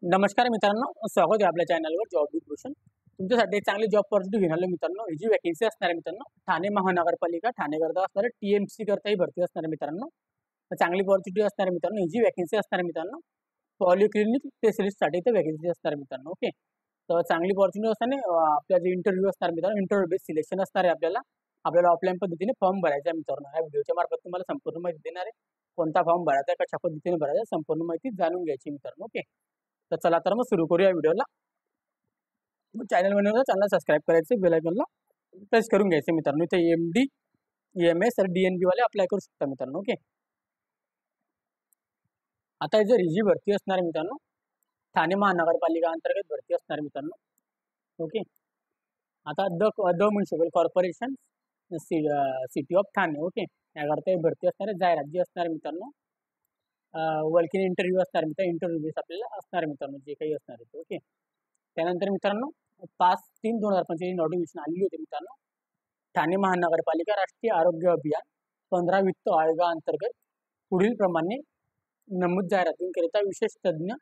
नमस्कार मित्रांनो, स्वागत आहे आपल्या चॅनलवर जॉब विथ भूषण. तुमच्यासाठी एक चांगली जॉब ऑपॉर्च्युनिटी घेऊन आलो मित्रांनो. ही जी वॅकन्सी असणार आहे मित्रांनो, ठाणे महानगरपालिका ठाणे करता असणार आहे, TMC करता ही भरती असणार आहे मित्रांनो. तर चांगली ऑपॉर्च्युनिटी असणार आहे मित्रांनो. ही जी वॅकन्सी असणार आहे मित्रांनो, पॉलिक्लिनिक स्पेशलिस्टसाठी तर वॅकन्सी असणार आहे मित्रांनो. ओके, तर चांगली ऑपॉर्च्युनिटी असताना आपला जे इंटरव्ह्यू असणार मित्रांनो, इंटरव्ह्यू बेस सिलेक्शन असणार आहे. आपल्याला ऑफलाईन पद्धतीने फॉर्म भरायचा आहे मित्रांनो. या व्हिडिओच्या मार्फत तुम्हाला संपूर्ण माहिती देणार आहे. कोणता फॉर्म भरायचा आहे, कशा पद्धतीने भरायचा आहे, संपूर्ण माहिती जाणून घ्यायची मित्रांनो. ओके, तर चला तर मग सुरू करूया व्हिडिओला. चॅनल बनवलं चॅनल सबस्क्राईब करायचं, बेल आयकॉनला प्रेस करून घ्यायचं मित्रांनो. इथे MD EMS आणि DNB वाले अप्लाय करू शकता मित्रांनो. ओके, आता जर ही जी भरती असणार आहे मित्रांनो, ठाणे महानगरपालिका अंतर्गत भरती असणार मित्रांनो. ओके, आता the municipal corporation city of Thane. Okay, याकरता ही भरती असणार आहे. जाहिरात जी असणार मित्रांनो, वर्किंग इंटरव्ह्यू असणार मित्रांनो. इंटरव्ह्यू बेस आपल्याला असणार मित्रांनो, जे काही असणार आहे. ओके, त्यानंतर मित्रांनो 5/3/2025 नोटिफिकेशन आलेली होती मित्रांनो. ठाणे महानगरपालिका राष्ट्रीय आरोग्य अभियान 15 वित्त आयोगाअंतर्गत पुढील प्रमाणे नमूद जाहिरातींकरिता विशेष तज्ज्ञ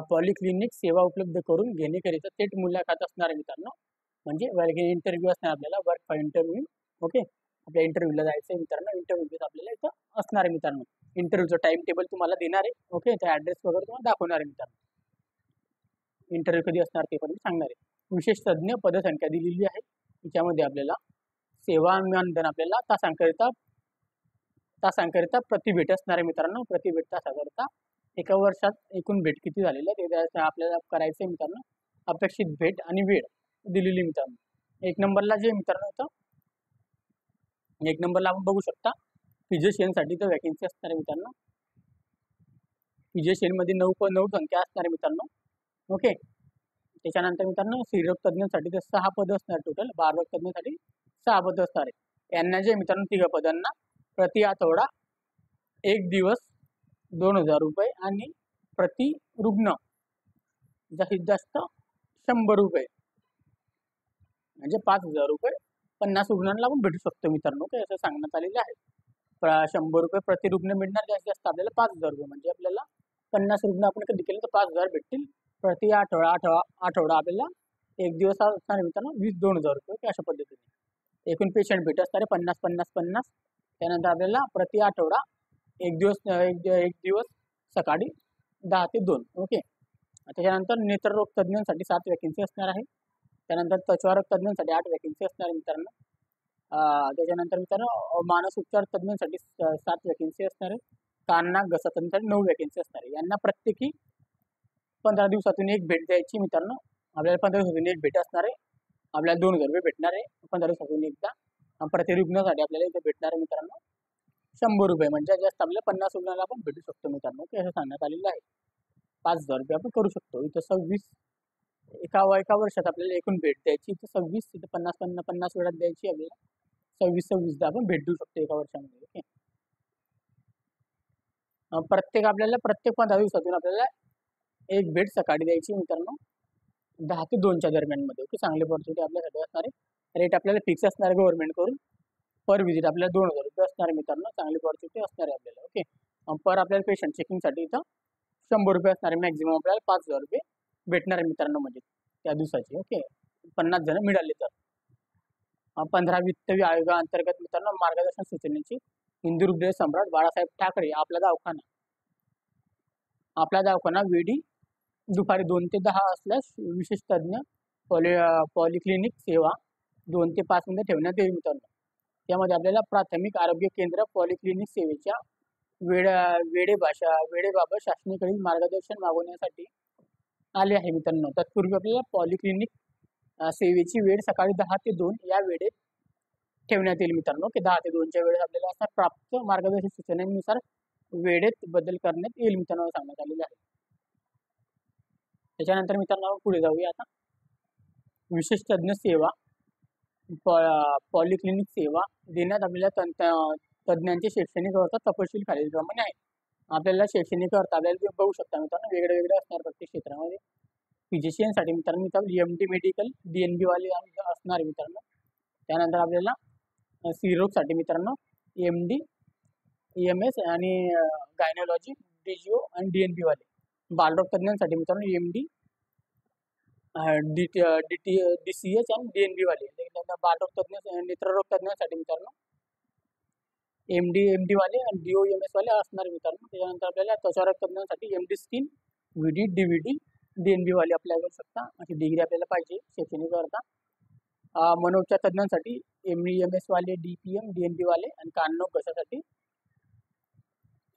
पॉलिक्लिनिक सेवा उपलब्ध करून घेण्याकरिता थेट मुलाखत असणार आहे मित्रांनो. म्हणजे वर्किंग इंटरव्ह्यू असणार आपल्याला, वर्क फॉर इंटरव्ह्यू. ओके, आपल्या इंटरव्ह्यूला जायचं आहे मित्रांनो. इंटरव्ह्यू आपल्याला इथं असणार आहे मित्रांनो. इंटरव्ह्यूचं टाइम टेबल तुम्हाला देणार आहे. ओके, त्या ॲड्रेस वगैरे तुम्हाला दाखवणार आहे मित्रांनो. इंटरव्ह्यू कधी असणार ते पण सांगणार आहे. विशेष तज्ज्ञ पदसंख्या दिलेली आहे. त्याच्यामध्ये आपल्याला सेवा मानधन आपल्याला तासांकरिता प्रतिभेट असणार आहे मित्रांनो. प्रतिभेट तासाकरिता एका वर्षात एकूण भेट किती झालेली आहे ते आपल्याला करायचं आहे मित्रांनो. अपेक्षित भेट आणि वेळ दिलेली मित्रांनो. एक नंबरला जे मित्रांनो इथं एक नंबरला आपण बघू शकता फिजिशियनसाठी तर वॅकन्सी असणार आहे मित्रांनो. फिजिशियनमध्ये 9 संख्या असणार आहे मित्रांनो. ओके, त्याच्यानंतर मित्रांनो स्त्रीरोग तज्ञांसाठी तर 6 पदं असणार टोटल. बालरोग तज्ञांसाठी 6 पदं असणार आहे. यांना जे मित्रांनो 3 पदांना प्रति आठवडा 1 दिवस 2,000 रुपये आणि प्रति रुग्ण जास्तीत जास्त 100 रुपये, म्हणजे 5,000 रुपये 50 रुग्णांना आपण भेटू शकतो मित्रांनो. ओके, असं सांगण्यात आलेलं आहे. 100 रुपये प्रति रुग्ण मिळणार, जास्तीत जास्त आपल्याला 5,000 रुपये, म्हणजे आपल्याला 50 रुग्ण आपण कधी केले तर 5,000 भेटतील. प्रति आठवडा आपल्याला 1 दिवस असणार मित्रांनो 2,000 रुपये. ओके, अशा पद्धतीने एकूण पेशंट भेट असणारे 50. त्यानंतर आपल्याला प्रति आठवडा एक दिवस सकाळी 10 ते 2. ओके, त्याच्यानंतर नेत्ररोग तज्ज्ञांसाठी 7 वॅकन्सी असणार आहे. त्यानंतर त्वचारोग तज्ज्ञांसाठी 8 वॅकन्सी असणार आहे मित्रांनो. त्याच्यानंतर मित्रांनो मानस उपचार तज्ज्ञांसाठी 7 वॅकन्सी असणार आहे. कान नाक घसा तज्ञांसाठी 9 वॅकन्सी असणार आहे. यांना प्रत्येकी 15 दिवसातून एक भेट द्यायची मित्रांनो. आपल्याला 15 दिवसातून एक भेट असणार आहे. आपल्याला 2,000 रुपये भेटणार आहे 15 दिवसातून एकदा. प्रति रुग्णासाठी आपल्याला इथे भेटणार आहे मित्रांनो 100 रुपये, म्हणजे जास्त आपल्याला 50 रुग्णाला आपण भेटू शकतो मित्रांनो. असं सांगण्यात आलेलं आहे. 5,000 रुपये आपण करू शकतो. इथं 26 एका वर्षात आपल्याला एकूण भेट द्यायची. इथं 26, इथं 50 वेळात द्यायची आपल्याला. 26 आपण भेट देऊ शकतो एका वर्षामध्ये. ओके, प्रत्येक 15 दिवसातून आपल्याला एक भेट सकाळी द्यायची मित्रांनो 10 ते 2च्या दरम्यान मध्ये. ओके, चांगली ऑपॉर्च्युनिटी आपल्यासाठी असणार आहे. रेट आपल्याला फिक्स असणार आहे गव्हर्नमेंट करून. पर विजिट आपल्याला 2,000 रुपये असणार आहे मित्रांनो. चांगली ऑपॉर्च्युनिटी असणार आहे आपल्याला. ओके, पर आपल्याला पेशंट चेकिंगसाठी इथं 100 रुपये असणार आहे. मॅक्झिमम आपल्याला 5,000 रुपये भेटणार आहे मित्रांनो, म्हणजे त्या दिवसाची. ओके, 50 जण मिळाले तर. 15 वित्त आयोगाअंतर्गत मित्रांनो मार्गदर्शन सूचनेची हिंदुर्ग सम्राट बाळासाहेब ठाकरे आपला दवाखाना वेळी दुपारी 2 ते 10 असल्यास विशेष तज्ज्ञ पॉलिक्लिनिक सेवा 2 ते 5 मध्ये ठेवण्यात येईल मित्रांनो. त्यामध्ये आपल्याला प्राथमिक आरोग्य केंद्र पॉलिक्लिनिक सेवेच्या वेळेबाबत शासनाकडील मार्गदर्शन मागवण्यासाठी आले आहे मित्रांनो. तत्पूर्वी आपल्याला पॉलिक्लिनिक सेवेची वेळ सकाळी 10 ते 2 या वेळेत ठेवण्यात येईल मित्रांनो. की 10 ते 2च्या वेळेस आपल्याला असा प्राप्त मार्गदर्शन सूचनांनुसार वेळेत बदल करण्यात येईल मित्रांनो सांगण्यात आलेलं आहे. त्याच्यानंतर मित्रांनो पुढे जाऊया आता. विशेष तज्ज्ञ सेवा पॉलिक्लिनिक सेवा देण्यात आपल्याला तज्ज्ञांचे शैक्षणिक अर्थ तपशील खालीलप्रमाणे आहे. आपल्याला शैक्षणिक अर्थ आपल्याला बघू शकता मित्रांनो वेगळे असणार प्रत्येक क्षेत्रामध्ये. फिजिशियनसाठी मित्रांनो MD मेडिकल DNB वाले असणार मित्रांनो. त्यानंतर आपल्याला स्त्रीरोगसाठी मित्रांनो MD EMS आणि गायनॉलॉजी DGO आणि DNB वाले बालरोग तज्ञांसाठी मित्रांनो EMD, DCH आणि DNB वाले. त्यानंतर बालरोग तज्ञ, नेत्ररोग तज्ञांसाठी मित्रांनो MD वाले आणि DOMS वाले असणार मित्रांनो. त्याच्यानंतर आपल्याला त्वचारोग तज्ञांसाठी MD skin, VD, DVD, DNB वाले अप्लाय करू शकता. अशी डिग्री आपल्याला पाहिजे शैक्षणिक करता. मनोपचार तज्ञांसाठी MEMS वाले, DPM, DNB वाले आणि काननोक घशासाठी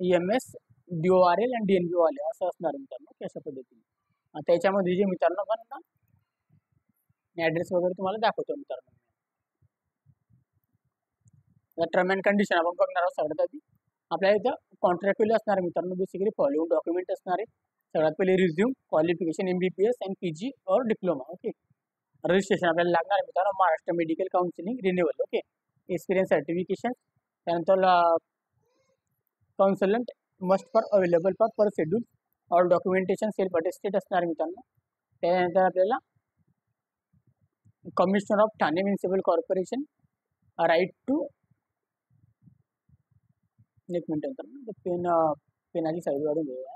EMS, DORL आणि DNB वाले असं असणार मित्रांनो. अशा पद्धतीने त्याच्यामध्ये जे मित्रांनो पण ॲड्रेस वगैरे तुम्हाला दाखवतो मित्रांनो. टर्म अँड कंडिशन आपण बघणार आहोत. सगळ्यात आधी आपल्याला इथं कॉन्ट्रॅक्च्युअल असणार मित्रांनो. बेसिकली फॉलोइंग डॉक्युमेंट असणार आहे. सगळ्यात पहिले रिझ्यूम, क्वालिफिकेशन MBBS आणि PG और डिप्लोमा. ओके. रजिस्ट्रेशन आपल्याला लागणार आहे मित्रांनो. Maharashtra medical counselling renewal. Okay. Experience certification. त्यानंतर consultant must for available per schedule और डॉक्युमेंटेशन सेल्फ अटेस्टेड असणार मित्रांनो. त्यानंतर आपल्याला commissioner of Thane municipal corporation right to, एक मिनिट पेनाची साईज वाढून घेऊया.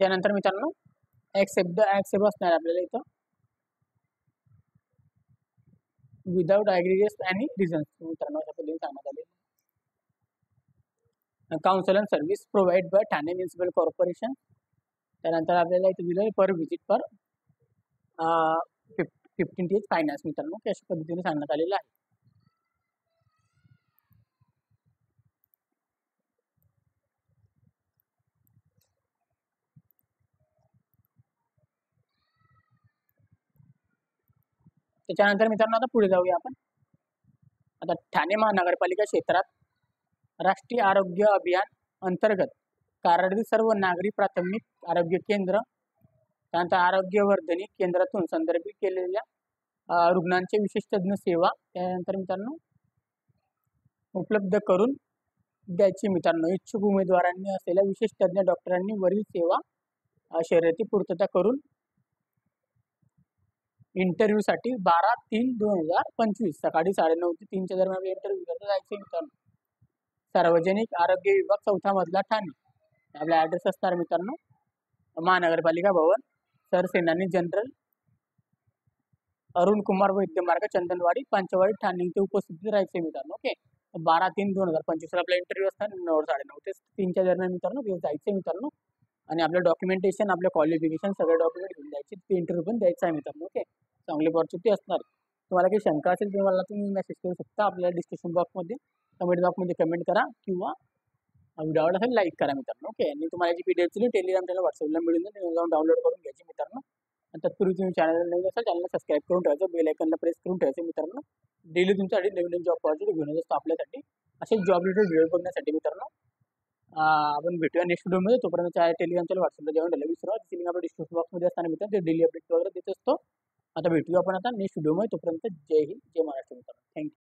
त्यानंतर मित्रांनो ॲक्सेप्ट असणार आपल्याला इथं विदाउट ॲग्रिगेस आणि रिझन्स मित्रांनो अशा पद्धतीने सांगण्यात आले. Council and service provide by Thane municipal corporation. त्यानंतर आपल्याला इथे दिलं पर व्हिजिट पर 15 days फायनान्स मित्रांनो. अशा पद्धतीने सांगण्यात आलेलं आहे. त्याच्यानंतर मित्रांनो आता पुढे जाऊया आपण. आता ठाणे महानगरपालिका क्षेत्रात राष्ट्रीय आरोग्य अभियान अंतर्गत कार्यरत सर्व नागरी प्राथमिक आरोग्य केंद्र, त्यानंतर आरोग्यवर्धिनी केंद्रातून संदर्भित केलेल्या रुग्णांचे विशेष तज्ञ सेवा त्यानंतर मित्रांनो उपलब्ध करून द्यायची मित्रांनो. इच्छुक उमेदवारांनी असलेल्या विशेष तज्ञ डॉक्टरांनी वरील सेवा शर्यती पूर्तता करून इंटरव्ह्यूसाठी 12/3/2025 सकाळी 9:30 ते 3च्या दरम्यान इंटरव्ह्यू करता जायचे मित्रांनो. सार्वजनिक आरोग्य विभाग 4था मजला ठाणे. आपला ॲड्रेस असणार मित्रांनो महानगरपालिका भवन, सरसेनानी जनरल अरुण कुमार वैद्य मार्ग, चंदनवाडी, पंचवाडी, ठाणे इथे उपस्थित राहायचे मित्रांनो. ओके. 12/3/2025 आपला इंटरव्ह्यू असणार 9:30 ते 3च्या दरम्यान मित्रांनो तिथे जायचे मित्रांनो. आणि आपलं डॉक्युमेंटेशन, आपलं क्वालिफिकेशन सगळे डॉक्युमेंट घेऊन द्यायचे. ते इंटरव्ह्यू पण द्यायचा आहे मित्रांनो. ओके. चांगली ऑपॉर्च्युनिटी असणार. तुम्हाला काही शंका असेल तर मला तुम्ही मेसेज करू शकता आपल्या डिस्क्रिप्शन बॉक्समध्ये, कमेंट बॉक्समध्ये कमेंट करा किंवा व्हिडिओ आवडला असेल लाईक करा मित्रांनो. ओके. आणि तुम्हाला जी PDF ची टेलिग्राम चॅनल व्हॉट्सअपला मिळून जाऊन डाउनलोड करून घ्यायची मित्रांनो. आणि तत्पूर्वी तुम्ही चॅनलला नवीन असाल चॅनलला सबस्क्राईब करून ठेवायचं, बेल आयकॉनला प्रेस करून ठेवायचं मित्रांनो. डेली तुमच्यासाठी नवीन जॉब ऑपॉर्च्युनिटी घेऊन येत असतो आपल्यासाठी. असे जॉब रिलेटेड व्हिडिओ बघण्यासाठी मित्रांनो आपण भेटूया नेक्स्ट व्हिडिओमध्ये. तोपर्यंत टेलिग्राम चॅनल व्हॉट्सअपला जॉईन व्हायला विसरा. तिची लिंक आपण डिस्क्रिप्शन बॉक्समध्ये असताना मित्रांनो ते डेली अपडेट वगैरे देत असतो. आता भेटूया आपण आता नेक्स्ट व्हिडिओमध्ये. तोपर्यंत जय हिंद, जय महाराष्ट्र मित्रांनो. थँक्यू.